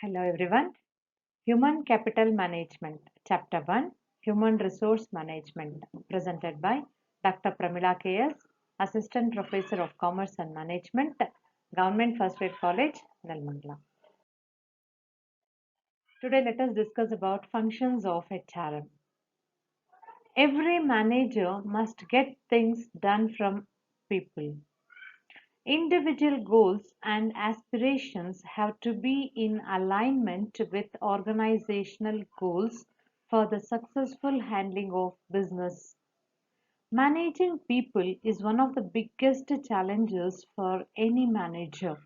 Hello everyone. Human Capital Management, Chapter 1, Human Resource Management, presented by Dr. Pramila KS, Assistant Professor of Commerce and Management, Government First Grade College, Nelmangla. Today let us discuss about functions of HRM. Every manager must get things done from people. Individual goals and aspirations have to be in alignment with organizational goals for the successful handling of business. Managing people is one of the biggest challenges for any manager.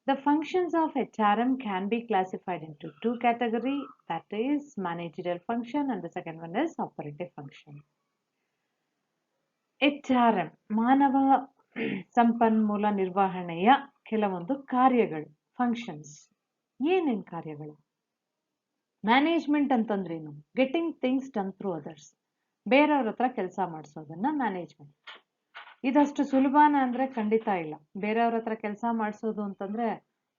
The functions of HRM can be classified into two categories, that is managerial function and the second one is operative function. HRM ಮಾನವ ಸಂಪನ್ಮೂಲ ನಿರ್ವಹಣೆಯ ಕೆಲವೊಂದು ಕಾರ್ಯಗಳು functions. ಏನೇನು ಕಾರ್ಯಗಳು? Management ಅಂತಂದ್ರೇನು? Getting things done through others, ಬೇರೆಯವ್ರ ಹತ್ರ ಕೆಲಸ ಮಾಡಿಸೋದನ್ನ ಮ್ಯಾನೇಜ್ಮೆಂಟ್. ಇದಷ್ಟು ಸುಲಭನ ಅಂದರೆ ಖಂಡಿತ ಇಲ್ಲ. ಬೇರೆಯವ್ರ ಹತ್ರ ಕೆಲಸ ಮಾಡಿಸೋದು ಅಂತಂದರೆ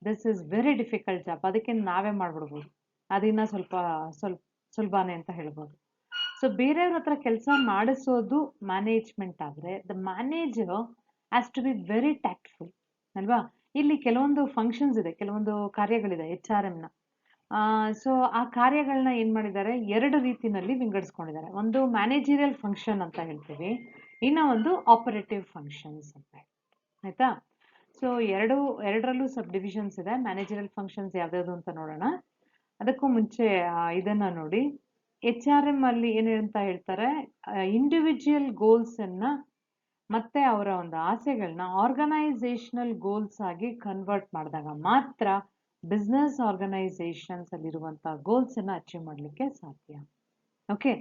this is very difficult job. ಅದಕ್ಕೆ ನಾವೇ ಮಾಡಿಬಿಡ್ಬೋದು, ಅದಿನ್ನ ಸ್ವಲ್ಪ ಸುಲಭನೇ ಅಂತ ಹೇಳ್ಬೋದು. ಸೊ ಬೇರೆಯವ್ರ ಹತ್ರ ಕೆಲಸ ಮಾಡಿಸೋದು ಮ್ಯಾನೇಜ್ಮೆಂಟ್ ಆದರೆ the manager has to be very tactful ಅಲ್ವಾ? ಇಲ್ಲಿ ಕೆಲವೊಂದು ಫಂಕ್ಷನ್ಸ್ ಇದೆ, ಕೆಲವೊಂದು ಕಾರ್ಯಗಳಿದೆ HRMನ. ಸೊ ಆ ಕಾರ್ಯಗಳನ್ನ ಏನು ಮಾಡಿದ್ದಾರೆ, ಎರಡು ರೀತಿಯಲ್ಲಿ ವಿಂಗಡಿಸ್ಕೊಂಡಿದ್ದಾರೆ. ಒಂದು ಮ್ಯಾನೇಜರಿಯಲ್ ಫಂಕ್ಷನ್ ಅಂತ ಹೇಳ್ತೀವಿ, ಇನ್ನು ಒಂದು ಆಪರೇಟಿವ್ ಫಂಕ್ಷನ್ಸ್ ಅಂತ. ಆಯ್ತಾ? ಸೊ ಎರಡರಲ್ಲೂ ಸಬ್ ಡಿವಿಷನ್ಸ್ ಇದೆ. ಮ್ಯಾನೇಜರಿಯಲ್ ಫಂಕ್ಷನ್ಸ್ ಯಾವ್ಯಾವುದು ಅಂತ ನೋಡೋಣ. ಅದಕ್ಕೂ ಮುಂಚೆ ಇದನ್ನ ನೋಡಿ. HRM ಅಲ್ಲಿ ಏನಂತ ಹೇಳ್ತಾರೆ, ಇಂಡಿವಿಜುವಲ್ ಗೋಲ್ಸ್ ಅನ್ನ ಮತ್ತೆ ಅವರ ಒಂದು ಆಸೆಗಳನ್ನ ಆರ್ಗನೈಸೇಷನಲ್ ಗೋಲ್ಸ್ ಆಗಿ ಕನ್ವರ್ಟ್ ಮಾಡಿದಾಗ ಮಾತ್ರ ಬಿಸ್ನೆಸ್ ಆರ್ಗನೈಸೇಷನ್ಸ್ ಅಲ್ಲಿರುವಂತಹ ಗೋಲ್ಸ್ ಅನ್ನ ಅಚೀವ್ ಮಾಡಲಿಕ್ಕೆ ಸಾಧ್ಯ. ಓಕೆ,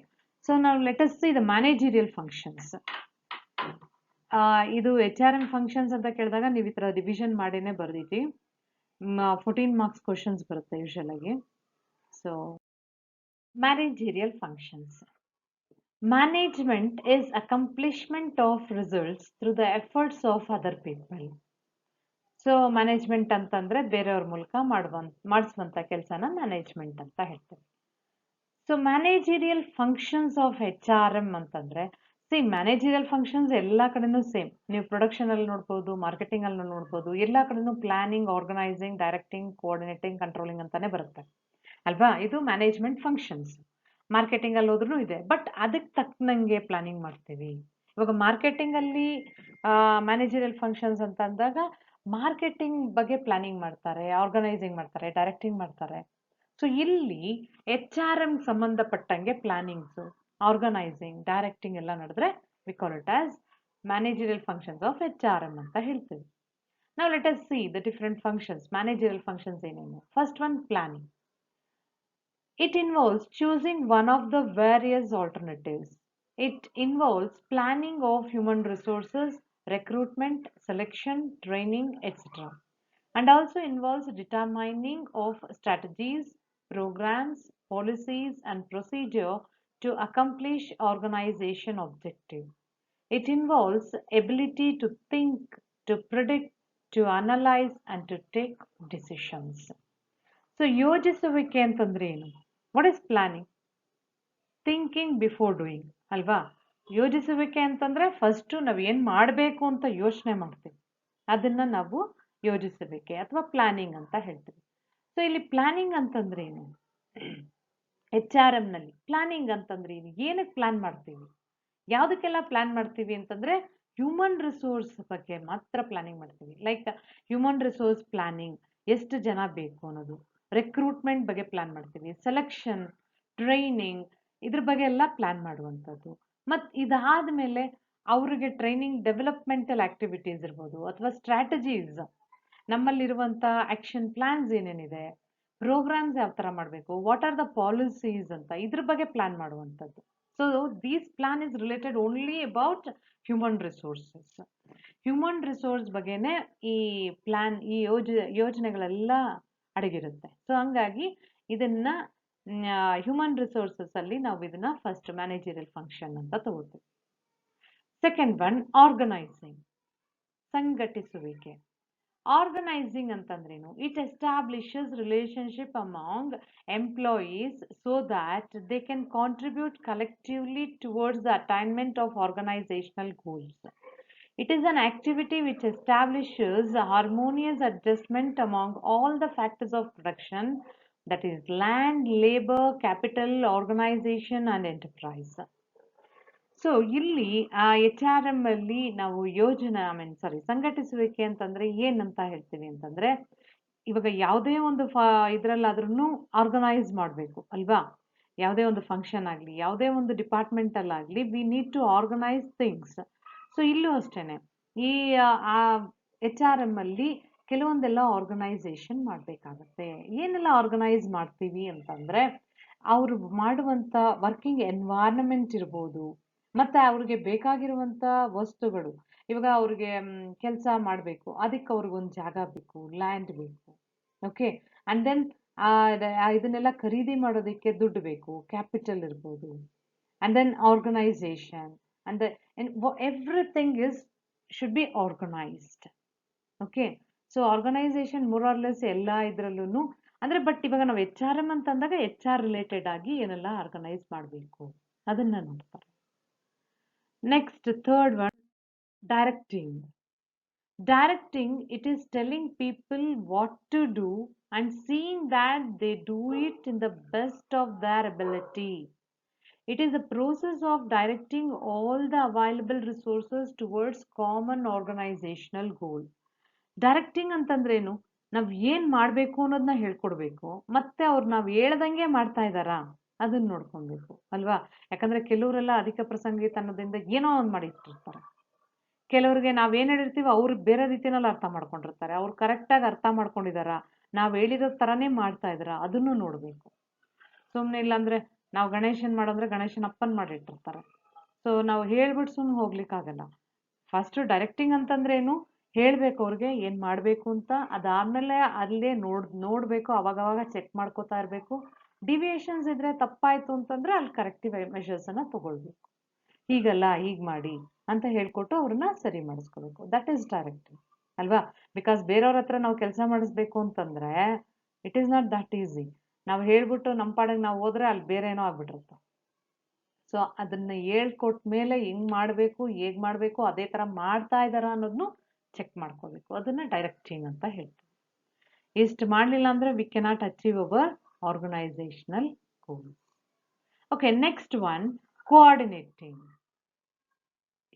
ಸೊ ನಾವು let us see the managerial functions. ಇದು HRM ಫಂಕ್ಷನ್ಸ್ ಅಂತ ಕೇಳಿದಾಗ ನೀವು ಈ ತರ ಡಿವಿಷನ್ ಮಾಡಿನೇ ಬರ್ದಿತಿ. 14 ಮಾರ್ಕ್ಸ್ ಕ್ವಶನ್ಸ್ ಬರುತ್ತೆ ಯೂಶಲ್ ಆಗಿ. So managerial functions. Management is accomplishment of results through the efforts of other people. So management ಅಂತಂದ್ರೆ ಬೇರೆಯವ್ರ ಮೂಲಕ ಮಾಡಿಸುವಂತ ಕೆಲಸನ ಮ್ಯಾನೇಜ್ಮೆಂಟ್ ಅಂತ ಹೇಳ್ತಾರೆ. So managerial functions of HRM ಅಂತಂದ್ರೆ, ಮ್ಯಾನೇಜರಿಯಲ್ ಫಂಕ್ಷನ್ಸ್ ಎಲ್ಲ ಕಡೆನೂ ಸೇಮ್. ನೀವು ಪ್ರೊಡಕ್ಷನ್ ಅಲ್ಲಿ ನೋಡ್ಬೋದು, ಮಾರ್ಕೆಟಿಂಗ್ ಅಲ್ಲಿ ನೋಡ್ಬೋದು, ಎಲ್ಲ ಕಡೆನೂ planning, organising, directing, coordinating, controlling ಅಂತಾನೆ ಬರುತ್ತೆ ಅಲ್ವಾ? ಇದು ಮ್ಯಾನೇಜ್ಮೆಂಟ್ ಫಂಕ್ಷನ್ಸ್. ಮಾರ್ಕೆಟಿಂಗ್ ಅಲ್ಲಿ ಹೋದ್ರೂ ಇದೆ, ಬಟ್ ಅದಕ್ಕೆ ತಕ್ಕನಂಗೆ ಪ್ಲಾನಿಂಗ್ ಮಾಡ್ತೀವಿ. ಇವಾಗ ಮಾರ್ಕೆಟಿಂಗ್ ಅಲ್ಲಿ ಮ್ಯಾನೇಜರಿಯಲ್ ಫಂಕ್ಷನ್ಸ್ ಅಂತ ಅಂದಾಗ ಮಾರ್ಕೆಟಿಂಗ್ ಬಗ್ಗೆ ಪ್ಲಾನಿಂಗ್ ಮಾಡ್ತಾರೆ, ಆರ್ಗನೈಸಿಂಗ್ ಮಾಡ್ತಾರೆ, ಡೈರೆಕ್ಟಿಂಗ್ ಮಾಡ್ತಾರೆ. ಸೊ ಇಲ್ಲಿ HRM ಸಂಬಂಧಪಟ್ಟಂಗೆ ಪ್ಲಾನಿಂಗ್ಸ್, ಆರ್ಗನೈಸಿಂಗ್, ಡೈರೆಕ್ಟಿಂಗ್ ಎಲ್ಲ ನಡೆದ್ರೆ we call it as managerial functions of HRM ಅಂತ ಹೇಳ್ತೀವಿ. Now let us see the different functions, managerial functions ಏನೇನು. First one, planning. It involves choosing one of the various alternatives. It involves planning of human resources, recruitment, selection, training, etc. And also involves determining of strategies, programs, policies, and procedure to accomplish organization objective. It involves ability to think, to predict, to analyze, and to take decisions. So ಯೋಜಿಸುವಿಕೆ ಅಂತಂದ್ರೆ ಏನು? What is planning? Thinking before doing ಅಲ್ವಾ? ಯೋಜಿಸುವಿಕೆ ಅಂತಂದ್ರೆ first ನಾವು ಏನ್ ಮಾಡಬೇಕು ಅಂತ ಯೋಚನೆ ಮಾಡ್ತೀವಿ, ಅದನ್ನ ನಾವು ಯೋಜಿಸುವಿಕೆ ಅಥವಾ ಪ್ಲಾನಿಂಗ್ ಅಂತ ಹೇಳ್ತೀವಿ. ಸೊ ಇಲ್ಲಿ ಪ್ಲಾನಿಂಗ್ ಅಂತಂದ್ರೆ ಏನು? HRM ನಲ್ಲಿ ಪ್ಲಾನಿಂಗ್ ಅಂತಂದ್ರೆ ಏನು? ಏನಕ್ಕೆ ಪ್ಲಾನ್ ಮಾಡ್ತೀವಿ? ಯಾವುದಕ್ಕೆಲ್ಲ ಪ್ಲಾನ್ ಮಾಡ್ತೀವಿ ಅಂತಂದ್ರೆ ಹ್ಯೂಮನ್ ರಿಸೋರ್ಸ್ ಬಗ್ಗೆ ಮಾತ್ರ ಪ್ಲಾನಿಂಗ್ ಮಾಡ್ತೀವಿ. ಲೈಕ್ ಹ್ಯೂಮನ್ ರಿಸೋರ್ಸ್ ಪ್ಲಾನಿಂಗ್, ಎಷ್ಟು ಜನ ಬೇಕು ಅನ್ನೋದು, ರಿಕ್ರೂಟ್ಮೆಂಟ್ ಬಗ್ಗೆ ಪ್ಲಾನ್ ಮಾಡ್ತೀವಿ, ಸೆಲೆಕ್ಷನ್, ಟ್ರೈನಿಂಗ್, ಇದ್ರ ಬಗ್ಗೆ ಎಲ್ಲ ಪ್ಲಾನ್ ಮಾಡುವಂಥದ್ದು. ಮತ್ತು ಇದಾದ್ಮೇಲೆ ಅವ್ರಿಗೆ ಟ್ರೈನಿಂಗ್, ಡೆವಲಪ್ಮೆಂಟಲ್ ಆಕ್ಟಿವಿಟೀಸ್ ಇರ್ಬೋದು ಅಥವಾ ಸ್ಟ್ರಾಟಜೀಸ್, ನಮ್ಮಲ್ಲಿರುವಂಥ ಆಕ್ಷನ್ ಪ್ಲಾನ್ಸ್ ಏನೇನಿದೆ, ಪ್ರೋಗ್ರಾಮ್ಸ್ ಯಾವ ಥರ ಮಾಡಬೇಕು, ವಾಟ್ ಆರ್ ದ ಪಾಲಿಸೀಸ್ ಅಂತ ಇದ್ರ ಬಗ್ಗೆ ಪ್ಲಾನ್ ಮಾಡುವಂಥದ್ದು. So these plan is related only about human resources. Human resource ಬಗ್ಗೆನೇ ಈ ಪ್ಲಾನ್, ಈ ಯೋಜನೆಗಳೆಲ್ಲ ಅಡಗಿರುತ್ತೆ. ಸೊ ಹಂಗಾಗಿ ಇದನ್ನ ಹ್ಯೂಮನ್ ರಿಸೋರ್ಸಸ್ ಅಲ್ಲಿ ನಾವು ಇದನ್ನ ಫಸ್ಟ್ ಮ್ಯಾನೇಜರಿಯಲ್ ಫಂಕ್ಷನ್ ಅಂತ ತಗೋತೀವಿ. ಸೆಕೆಂಡ್ ಒನ್, ಆರ್ಗನೈಸಿಂಗ್, ಸಂಘಟಿಸುವಿಕೆ. ಆರ್ಗನೈಸಿಂಗ್ ಅಂತಂದ್ರೇನು? It establishes relationship among employees so that they can contribute collectively towards the attainment of organizational goals. It is an activity which establishes a harmonious adjustment among all the factors of production, that is land, labor, capital, organization and enterprise. So ಇಲ್ಲಿ H R M ಅಲ್ಲಿ ನಾವು ಯೋಜನಾ ಸಂಘಟಿಸುವಿಕೆ ಅಂತಂದ್ರೆ ಏನಂತ ಹೇಳ್ತೀವಿ ಅಂತಂದ್ರೆ, ಇವಾಗ ಯಾವುದೇ ಒಂದು ಇದ್ರಲ್ಲಾದ್ರೂ ಆರ್ಗನೈಸ್ ಮಾಡಬೇಕು ಅಲ್ವಾ? ಯಾವುದೇ ಒಂದು ಫಂಕ್ಷನ್ ಆಗಲಿ, ಯಾವುದೇ ಒಂದು ಡಿಪಾರ್ಟ್ಮೆಂಟ್ ಅಲ್ಲಾಗಲಿ, we need to organise things. So ಇಲ್ಲೂ ಅಷ್ಟೇನೆ, ಈ ಎಚ್ ಆರ್ ಎಂ ಅಲ್ಲಿ ಕೆಲವೊಂದೆಲ್ಲ ಆರ್ಗನೈಸೇಷನ್ ಮಾಡಬೇಕಾಗತ್ತೆ. ಏನೆಲ್ಲ ಆರ್ಗನೈಸ್ ಮಾಡ್ತೀವಿ ಅಂತಂದ್ರೆ, ಅವರು ಮಾಡುವಂತ ವರ್ಕಿಂಗ್ ಎನ್ವೈರನ್ಮೆಂಟ್ ಇರ್ಬೋದು, ಮತ್ತೆ ಅವ್ರಿಗೆ ಬೇಕಾಗಿರುವಂತ ವಸ್ತುಗಳು. ಇವಾಗ ಅವ್ರಿಗೆ ಕೆಲಸ ಮಾಡಬೇಕು, ಅದಕ್ಕೆ ಅವ್ರಿಗೊಂದು ಜಾಗ ಬೇಕು, ಲ್ಯಾಂಡ್ ಬೇಕು. ಓಕೆ, ಅಂಡ್ ದೆನ್ ಇದನ್ನೆಲ್ಲ ಖರೀದಿ ಮಾಡೋದಕ್ಕೆ ದುಡ್ಡು ಬೇಕು, ಕ್ಯಾಪಿಟಲ್ ಇರ್ಬೋದು. And then organisation and everything should be organised. Okay, so organisation more or less ಎಲ್ಲ ಇದ್ರಲ್ಲೂ ಅಂದ್ರೆ, ಬಟ್ ಇವಾಗ ನಾವು ಎಚ್ ಆರ್ ಎಂ ಅಂತ ಅಂದಾಗ ಎಚ್ ಆರ್ ರಿಲೇಟೆಡ್ ಆಗಿ ಏನೆಲ್ಲ ಆರ್ಗನೈಸ್ ಮಾಡಬೇಕು ಅದನ್ನ ನೋಡ್ತಾರೆ. Next third one, directing. Directing, it is telling people what to do and seeing that they do it in the best of their ability. It is a process of directing all the available resources towards common organizational goal. Directing ಅಂತಂದ್ರೇನು? ನಾವ್ ಏನ್ ಮಾಡ್ಬೇಕು ಅನ್ನೋದನ್ನ ಹೇಳ್ಕೊಡ್ಬೇಕು, ಮತ್ತೆ ಅವ್ರು ನಾವ್ ಹೇಳ್ದಂಗೆ ಮಾಡ್ತಾ ಇದ್ದಾರಾ ಅದನ್ನ ನೋಡ್ಕೊಬೇಕು ಅಲ್ವಾ? ಯಾಕಂದ್ರೆ ಕೆಲವರೆಲ್ಲ ಅಧಿಕ ಪ್ರಸಂಗಿತನದಿಂದ ಏನೋ ಒಂದ್ ಮಾಡಿಟ್ಟಿರ್ತಾರೆ. ಕೆಲವ್ರಿಗೆ ನಾವ್ ಏನ್ ಹೇಳಿರ್ತೀವಿ ಅವ್ರು ಬೇರೆ ರೀತಿನಲ್ಲಿ ಅರ್ಥ ಮಾಡ್ಕೊಂಡಿರ್ತಾರೆ. ಅವ್ರು ಕರೆಕ್ಟಾಗಿ ಅರ್ಥ ಮಾಡ್ಕೊಂಡಿದಾರ, ನಾವ್ ಹೇಳಿರೋ ತರಾನೇ ಮಾಡ್ತಾ ಇದಾರ, ಅದನ್ನು ನೋಡ್ಬೇಕು. ಸುಮ್ನೆ ಇಲ್ಲಾಂದ್ರೆ ನಾವು ಗಣೇಶನ್ ಮಾಡಂದ್ರೆ ಗಣೇಶನ್ ಅಪ್ಪನ್ ಮಾಡಿಟ್ಟಿರ್ತಾರೆ. ಸೊ ನಾವು ಹೇಳ್ಬಿಟ್ಟು ಸುಮ್ನೆ ಹೋಗ್ಲಿಕ್ಕಾಗಲ್ಲ. ಫಸ್ಟ್ ಡೈರೆಕ್ಟಿಂಗ್ ಅಂತಂದ್ರೆ ಏನು? ಹೇಳ್ಬೇಕು ಅವ್ರಿಗೆ ಏನ್ ಮಾಡ್ಬೇಕು ಅಂತ. ಅದಾದ್ಮೇಲೆ ಅಲ್ಲೇ ನೋಡ್ಬೇಕು, ಅವಾಗವಾಗ ಚೆಕ್ ಮಾಡ್ಕೋತಾ ಇರ್ಬೇಕು. ಡಿವಿಯೇಷನ್ಸ್ ಇದ್ರೆ, ತಪ್ಪಾಯ್ತು ಅಂತಂದ್ರೆ ಅಲ್ಲಿ ಕರೆಕ್ಟಿವ್ ಮೆಷರ್ಸ್ ಅನ್ನ ತಗೊಳ್ಬೇಕು. ಹೀಗಲ್ಲ, ಹೀಗ್ ಮಾಡಿ ಅಂತ ಹೇಳ್ಕೊಟ್ಟು ಅವ್ರನ್ನ ಸರಿ ಮಾಡಿಸ್ಕೋಬೇಕು. ದಟ್ ಈಸ್ ಡೈರೆಕ್ಟಿಂಗ್ ಅಲ್ವಾ? ಬಿಕಾಸ್ ಬೇರೆಯವ್ರ ಹತ್ರ ನಾವು ಕೆಲಸ ಮಾಡಿಸ್ಬೇಕು ಅಂತಂದ್ರೆ it is not that easy. ನಾವು ಹೇಳ್ಬಿಟ್ಟು ನಮ್ಮ ಪಾಡಿಗೆ ನಾವು ಹೋದ್ರೆ ಅಲ್ಲಿ ಬೇರೆ ಏನೋ ಆಗ್ಬಿಟ್ಟಿರುತ್ತೆ. ಸೊ ಅದನ್ನ ಹೇಳ್ಕೊಟ್ಮೇಲೆ ಹೆಂಗ್ ಮಾಡ್ಬೇಕು, ಹೇಗ್ ಮಾಡ್ಬೇಕು, ಅದೇ ತರ ಮಾಡ್ತಾ ಇದಾರ ಅನ್ನೋದನ್ನು ಚೆಕ್ ಮಾಡ್ಕೋಬೇಕು. ಅದನ್ನ ಡೈರೆಕ್ಟಿಂಗ್ ಅಂತ ಹೇಳ್ತೀವಿ. ಇಷ್ಟು ಮಾಡ್ಲಿಲ್ಲ ಅಂದ್ರೆ we cannot achieve our organisational goals. Okay, next one, coordinating.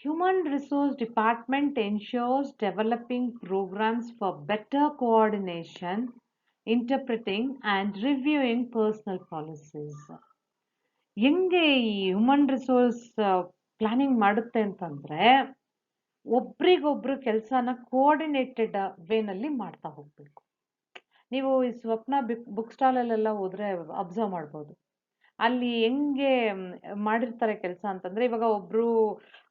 Human Resource Department ensures developing programs for better coordination, interpreting and reviewing personal policies. ಹೆಂಗೆ ಈ ಹ್ಯೂಮನ್ ರಿಸೋರ್ಸ್ ಪ್ಲಾನಿಂಗ್ ಮಾಡುತ್ತೆ ಅಂತಂದ್ರೆ, ಒಬ್ರಿಗೊಬ್ರು ಕೆಲಸನ ಕೋಆರ್ಡಿನೇಟೆಡ್ ವೇನಲ್ಲಿ ಮಾಡ್ತಾ ಹೋಗ್ಬೇಕು. ನೀವು ಈ ಸ್ವಪ್ನ ಬುಕ್ ಸ್ಟಾಲ್ ಅಲ್ಲೆಲ್ಲ ಹೋದ್ರೆ ಅಬ್ಸರ್ವ್ ಮಾಡ್ಬೋದು. ಅಲ್ಲಿ ಹೆಂಗೆ ಮಾಡಿರ್ತಾರೆ ಕೆಲಸ ಅಂತಂದ್ರೆ, ಇವಾಗ ಒಬ್ರು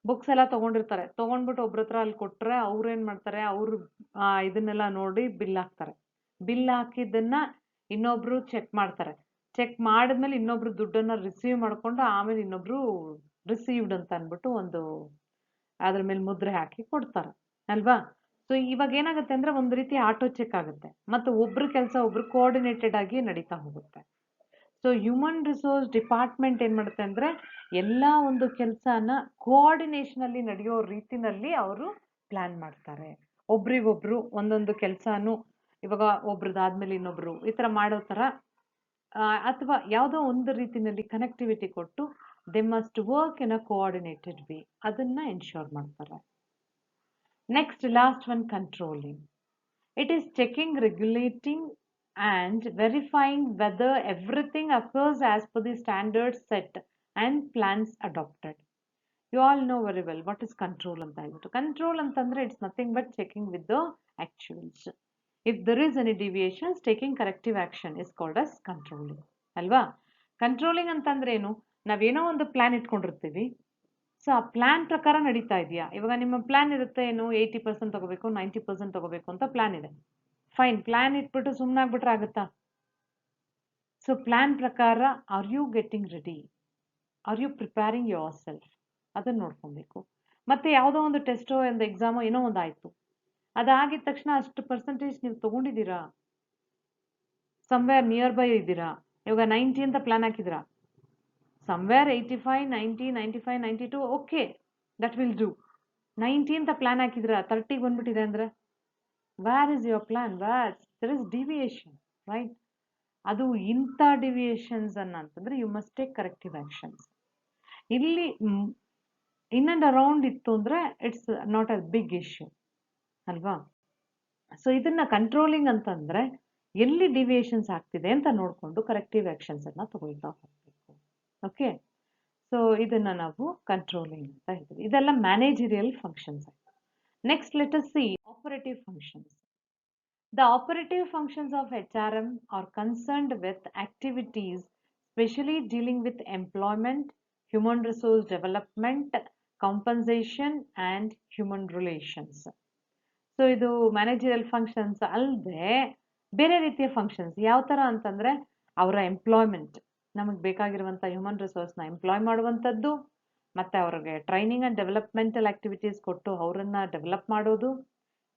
ಬುಕ್ಸ್ ಎಲ್ಲ ತಗೊಂಡಿರ್ತಾರೆ, ತಗೊಂಡ್ಬಿಟ್ಟು ಒಬ್ರ ಹತ್ರ ಅಲ್ಲಿ ಕೊಟ್ರೆ ಅವ್ರು ಏನ್ ಮಾಡ್ತಾರೆ, ಅವ್ರು ಇದನ್ನೆಲ್ಲ ನೋಡಿ ಬಿಲ್ ಹಾಕ್ತಾರೆ. ಬಿಲ್ ಹಾಕಿದ್ದನ್ನ ಇನ್ನೊಬ್ರು ಚೆಕ್ ಮಾಡ್ತಾರೆ. ಚೆಕ್ ಮಾಡಿದ್ಮೇಲೆ ಇನ್ನೊಬ್ರು ದುಡ್ಡನ್ನ ರಿಸೀವ್ ಮಾಡ್ಕೊಂಡು ಆಮೇಲೆ ಇನ್ನೊಬ್ರು ರಿಸೀವ್ಡ್ ಅಂತ ಅನ್ಬಿಟ್ಟು ಒಂದು ಅದ್ರ ಮೇಲೆ ಮುದ್ರೆ ಹಾಕಿ ಕೊಡ್ತಾರೆ ಅಲ್ವಾ? ಸೊ ಇವಾಗ ಏನಾಗುತ್ತೆ ಅಂದ್ರೆ ಒಂದು ರೀತಿ ಆಟೋ ಚೆಕ್ ಆಗುತ್ತೆ, ಮತ್ತೆ ಒಬ್ರು ಕೆಲಸ ಒಬ್ರು ಕೋಆರ್ಡಿನೇಟೆಡ್ ಆಗಿ ನಡೀತಾ ಹೋಗುತ್ತೆ. ಸೊ ಹ್ಯೂಮನ್ ರಿಸೋರ್ಸ್ ಡಿಪಾರ್ಟ್ಮೆಂಟ್ ಏನ್ ಮಾಡುತ್ತೆ ಅಂದ್ರೆ, ಎಲ್ಲಾ ಒಂದು ಕೆಲಸನ ಕೋಆರ್ಡಿನೇಷನ್ ಅಲ್ಲಿ ನಡೆಯೋ ರೀತಿನಲ್ಲಿ ಅವರು ಪ್ಲಾನ್ ಮಾಡ್ತಾರೆ. ಒಬ್ರಿಗೊಬ್ರು ಒಂದೊಂದು ಕೆಲಸನು ಇವಾಗ ಒಬ್ರದಾದ್ಮೇಲೆ ಇನ್ನೊಬ್ರು ಈ ತರ ಮಾಡೋ ತರ, ಅಥವಾ ಯಾವುದೋ ಒಂದು ರೀತಿನಲ್ಲಿ ಕನೆಕ್ಟಿವಿಟಿ ಕೊಟ್ಟು they must work in a coordinated way, ಅದನ್ನ ಎನ್ಶೋರ್ ಮಾಡ್ತಾರೆ. Next last one, controlling. It is checking, regulating and verifying whether everything occurs as per the standards set and plans adopted. You all know very well what is control anta ಹೇಳ್ಬಿಟ್ಟು. Control ಅಂತಂದ್ರೆ it's nothing but checking with the actuals. If there is any deviations, taking corrective action is called as controlling. ಅಲ್ವಾ? Controlling ಅಂತಂದ್ರೆ ಏನು? ನಾವೇನೋ ಒಂದು plan ಇಟ್ಕೊಂಡಿರ್ತೀವಿ. So ಆ plan ಪ್ರಕಾರ ನಡೀತಾ ಇದೆಯಾ? ಇವಾಗ ನಿಮ್ಮ ಪ್ಲಾನ್ ಇರುತ್ತೆ ಏನು, 80% ತಗೋಬೇಕು, 90% ತಗೋಬೇಕು ಅಂತ ಪ್ಲಾನ್ ಇದೆ. ಫೈನ್, ಪ್ಲಾನ್ ಇಟ್ಬಿಟ್ಟು ಸುಮ್ಮನಾಗ್ಬಿಟ್ರೆ ಆಗುತ್ತಾ? ಸೊ ಪ್ಲಾನ್ ಪ್ರಕಾರ are you getting ready, are you preparing yourself, ಅದನ್ನ ನೋಡ್ಕೊಬೇಕು. ಮತ್ತೆ ಯಾವುದೋ ಒಂದು ಟೆಸ್ಟೋ ಒಂದು ಎಕ್ಸಾಮೋ ಏನೋ ಒಂದು ಆಯ್ತು, ಅದಾಗಿದ ತಕ್ಷಣ ಅಷ್ಟು ಪರ್ಸೆಂಟೇಜ್ ನೀವು ತಗೊಂಡಿದ್ದೀರಾ, ಸಮ್ವೇರ್ ನಿಯರ್ ಬೈ ಇದ್ದೀರಾ. ಇವಾಗ 90 ಅಂತ plan ಹಾಕಿದ್ರಾ, somewhere 85, 90, 95, 92, okay, that will do. 90 ಅಂತ ಪ್ಲಾನ್ ಹಾಕಿದ್ರ 30 ಬಂದ್ಬಿಟ್ಟಿದೆ ಅಂದ್ರೆ where is your plan? There is deviation, right? ಅದು ಇಂಥ ಡಿವಿಯೇಷನ್ಸ್ ಅಂತಂದ್ರೆ you must take corrective actions. ಇಲ್ಲಿ ಇನ್ ಅಂಡ್ ಅರೌಂಡ್ ಇತ್ತು ಅಂದ್ರೆ it's not a big issue ಅಲ್ವಾ. ಸೊ ಇದನ್ನ ಕಂಟ್ರೋಲಿಂಗ್ ಅಂತಂದ್ರೆ ಎಲ್ಲಿ ಡಿವಿಯೇಷನ್ಸ್ ಆಗ್ತಿದೆ ಅಂತ ನೋಡ್ಕೊಂಡು ಕರೆಕ್ಟಿವ್ ಆಕ್ಷನ್ಸ್ ಅನ್ನ ತಗೊಳ್ತಾ ಹೋಗ್ಬೇಕು. ಓಕೆ, ಸೊ ಇದನ್ನ ನಾವು ಕಂಟ್ರೋಲಿಂಗ್ ಅಂತ ಹೇಳ್ತೀವಿ. ಇದೆಲ್ಲ managerial functions. Next let us see operative functions. The operative functions of HRM are concerned with activities especially dealing with employment, human resource development, compensation and human relations. So ಇದು managerial functions ಅಲ್ಲದೆ ಬೇರೆ ರೀತಿಯ functions ಯಾವ ಥರ ಅಂತಂದರೆ ಅವರ employment, ನಮಗೆ ಬೇಕಾಗಿರುವಂಥ ಹ್ಯೂಮನ್ ರಿಸೋರ್ಸ್ನ ಎಂಪ್ಲಾಯ್ ಮಾಡುವಂಥದ್ದು, ಮತ್ತು ಅವ್ರಿಗೆ ಟ್ರೈನಿಂಗ್ ಆ್ಯಂಡ್ ಡೆವಲಪ್ಮೆಂಟಲ್ ಆ್ಯಕ್ಟಿವಿಟೀಸ್ ಕೊಟ್ಟು ಅವರನ್ನು ಡೆವಲಪ್ ಮಾಡೋದು,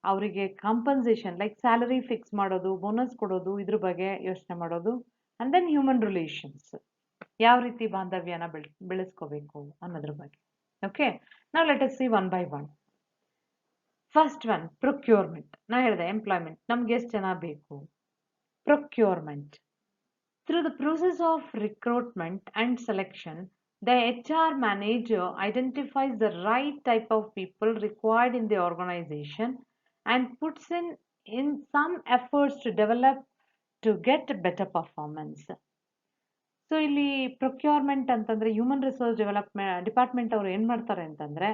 ಅವರಿಗೆ ಕಾಂಪನ್ಸೇಷನ್ ಲೈಕ್ ಸ್ಯಾಲರಿ ಫಿಕ್ಸ್ ಮಾಡೋದು, ಬೋನಸ್ ಕೊಡೋದು, ಇದ್ರ ಬಗ್ಗೆ ಯೋಚನೆ ಮಾಡೋದು. ಆ್ಯಂಡ್ ದೆನ್ ಹ್ಯೂಮನ್ ರಿಲೇಷನ್ಸ್, ಯಾವ ರೀತಿ ಬಾಂಧವ್ಯನ ಬೆಳೆಸ್ಕೋಬೇಕು ಅನ್ನೋದ್ರ ಬಗ್ಗೆ. ಓಕೆ, ನಾವು let us see one by one. First one procurement. ನಾ ಹೇಳಿದೆ ಎಂಪ್ಲಾಯ್ಮೆಂಟ್, ನಮ್ಗೆ ಎಷ್ಟು ಜನ ಬೇಕು. Procurement. Through the process of recruitment and selection, the HR manager identifies the right type of people required in the organization and puts in some efforts to develop to get better performance. So ಇಲ್ಲಿ procurement ಅಂತಂದರೆ human resource department ಅವರು ಏನು ಮಾಡ್ತಾರೆ ಅಂತಂದರೆ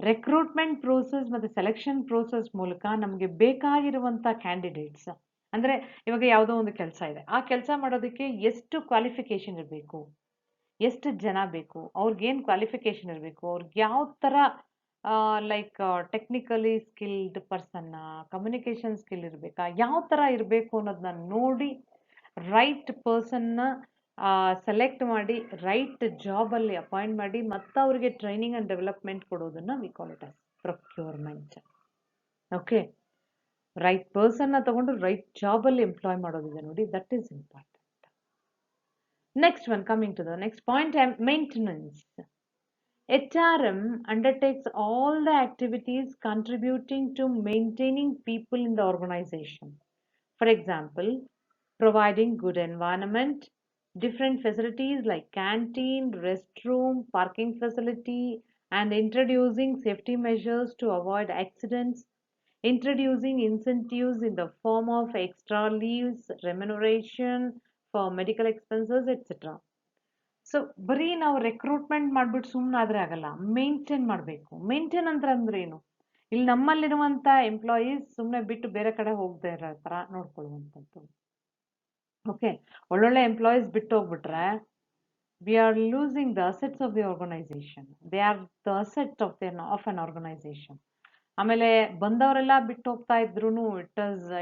recruitment process ಮತ್ತು selection process ಮೂಲಕ ನಮಗೆ ಬೇಕಾಗಿರುವಂಥ ಕ್ಯಾಂಡಿಡೇಟ್ಸ್, ಅಂದರೆ ಇವಾಗ ಯಾವುದೋ ಒಂದು ಕೆಲಸ ಇದೆ, ಆ ಕೆಲಸ ಮಾಡೋದಕ್ಕೆ ಎಷ್ಟು ಕ್ವಾಲಿಫಿಕೇಷನ್ ಇರಬೇಕು, ಎಷ್ಟು ಜನ ಬೇಕು, ಅವ್ರಿಗೇನು ಕ್ವಾಲಿಫಿಕೇಷನ್ ಇರಬೇಕು, ಅವ್ರಿಗೆ ಯಾವ ಥರ ಲೈಕ್ ಟೆಕ್ನಿಕಲಿ ಸ್ಕಿಲ್ಡ್ ಪರ್ಸನ್ನ, ಕಮ್ಯುನಿಕೇಷನ್ ಸ್ಕಿಲ್ ಇರಬೇಕಾ, ಯಾವ ಥರ ಇರಬೇಕು ಅನ್ನೋದನ್ನ ನೋಡಿ ರೈಟ್ ಪರ್ಸನ್ನ ಸೆಲೆಕ್ಟ್ ಮಾಡಿ ರೈಟ್ ಜಾಬಲ್ಲಿ ಅಪಾಯಿಂಟ್ ಮಾಡಿ ಮತ್ತು ಅವರಿಗೆ ಟ್ರೈನಿಂಗ್ ಆ್ಯಂಡ್ ಡೆವಲಪ್ಮೆಂಟ್ ಕೊಡೋದನ್ನು we call it as procurement. Okay, right ಪರ್ಸನ್ನ ತಗೊಂಡು ರೈಟ್ ಜಾಬಲ್ಲಿ ಎಂಪ್ಲಾಯ್ ಮಾಡೋದಿದೆ ನೋಡಿ, that is important. Next one, coming to the next point, maintenance. HRM undertakes all the activities contributing to maintaining people in the organization. For example, providing good environment, different facilities like canteen, restroom, parking facility, and introducing safety measures to avoid accidents, introducing incentives in the form of extra leaves, remuneration for medical expenses, etc. So ಬರೀ ನಾವು recruitment ಮಾಡಿಬಿಟ್ಟು ಸುಮ್ಮನಾದರೆ ಆಗಲ್ಲ, maintain ಮಾಡಬೇಕು. Maintain ಅಂದ್ರೆ ಏನು? ಇಲ್ಲಿ ನಮ್ಮಲ್ಲಿರುವಂಥ employees ಸುಮ್ಮನೆ ಬಿಟ್ಟು ಬೇರೆ ಕಡೆ ಹೋಗದೆ ಇರೋ ಥರ ನೋಡ್ಕೊಳ್ಳುವಂಥದ್ದು. ಓಕೆ, ಒಳ್ಳೊಳ್ಳೆ ಎಂಪ್ಲಾಯೀಸ್ ಬಿಟ್ಟು ಹೋಗ್ಬಿಟ್ರೆ we are losing the assets of the organisation. They are the asset of an organisation. ಆಮೇಲೆ ಬಂದವರೆಲ್ಲ ಬಿಟ್ಟು ಹೋಗ್ತಾ ಇದ್ರು